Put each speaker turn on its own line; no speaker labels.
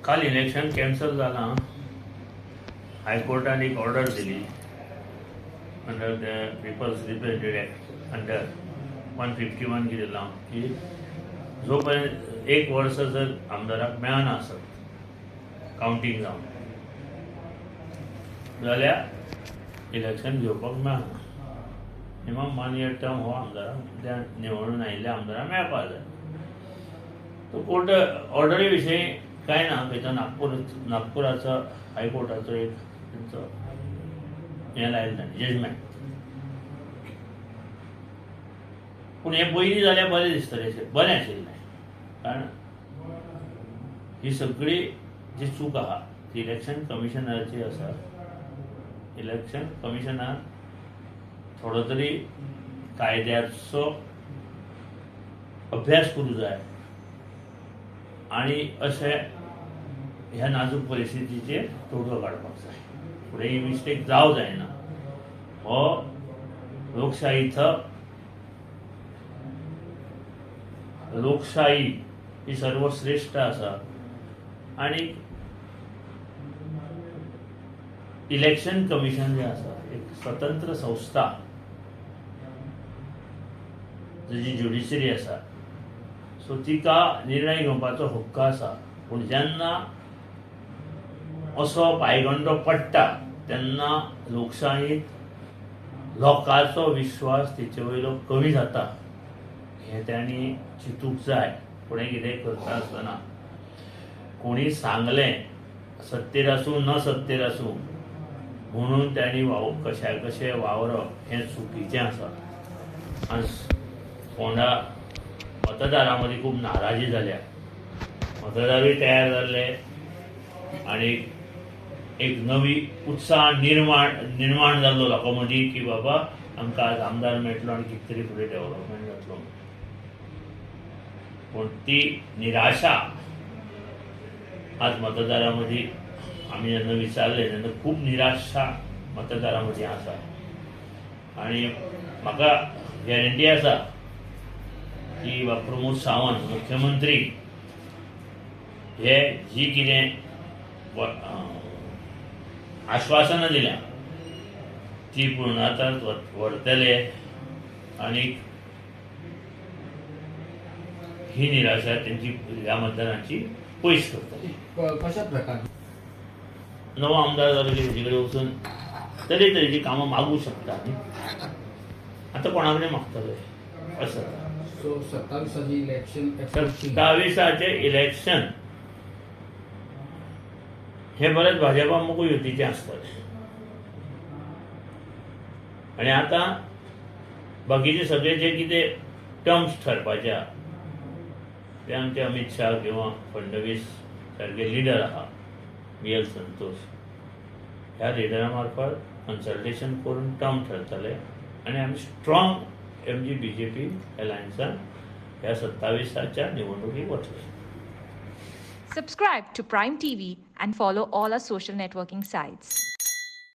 काल election cancel झाला. हायकोर्टाने एक ऑर्डर दिली under the people's representative act under 151 दिला की जोपर्यंत 1 वर्स जर आमदाराक मेळना आसत कावंटींग जावन जाल्यार इलेक्शन घेवपाक मेळना. मिनिमम 1 year टर्म हो आमदाराक त्या निवडून आयिल्ल्या आमदाराक मेळपाक जाय. तो कोर्ट ऑर्डरी विशीं कांय ना. भितर नागपुराचो हायकोर्टाचो एक तेंचो हें लायिल्लें ताणें जजमेंट. पूण हें पयलीं जाल्यार बरें दिसतलें, बरें आशिल्लें. कारण ही सगळी जी चूक आहा ती इलेक्शन कमिशनराची आसा. इलेक्शन कमिशनान थोडो तरी कायद्याचो अभ्यास करूं जाय आनी अशें ह्या नाजूक परिस्थितीचेर तोडगो काडपाक जाय. फुडें ही मिस्टेक जावं जायना. हो लोकशाहीचो लोकशाही ही सर्वश्रेष्ठ आसा आनी इलेक्शन कमिशन जें आसा एक स्वतंत्र संस्था जी ज्युडिशरी आसा. सो तिका निर्णय घेवपाचो हक्क आसा. पूण जेन्ना असो पायगंडो पडटा तेन्ना लोकशाहीत लोकांचो विश्वास तिचे वयलो कमी जाता. हें तांणी चिंतूंक जाय. फुडें कितें करता आसतना कोणी सांगलें सत्तेर आसूं न सत्तेर आसूं म्हणून तांणी कशें वावरप हें चुकीचें आसा. आनी फोंडा मतदारां मदीं खूब नाराजी जाल्या. मतदारूय तयार जाल्ले आनी एक नवी उत्साह निर्माण जाल्लो लोकां मदीं की बाबा आमकां आज आमदार मेळटलो आनी कितें तरी फुडें डेव्हलपमेंट जातलो. पूण ती निराशा आज मतदारां मदीं आमी जेन्ना विचारलें तेन्ना खूब निराशा मतदारां मदीं आसा. आनी म्हाका गॅरंटी आसा की प्रमोद सावंत मुख्यमंत्री हे जी कितें आश्वासनां दिल्या ती पूर्णतांत व्हरतले आनी ही निराशा तेंची ह्या मतदारांची पयस करतली.
कशा प्रकार
नवो आमदार जालो की तेजे कडेन वचून तरेतरेची कामां मागूं शकता. आतां कोणा कडेन मागतले असं.
सो 27 इलेक्शन
27 इलेक्शन हे बरेच भाजपा मुगो युतीचें आसतलें. आनी आतां बाकीचे सगळे जे कितें टर्म्स ठरपाचे आहा ते आमचे अमित शाह किंवा फडणवीस सारके लिडर आहा BL संतोष ह्या लिडरा मार्फत कन्सल्टेशन करून टर्म ठरतले आनी आमी स्ट्रॉंग MG BJP अलायन्सान ह्या 27 निवडणुकीक वतले.
Subscribe to Prime TV and follow all our social networking sites.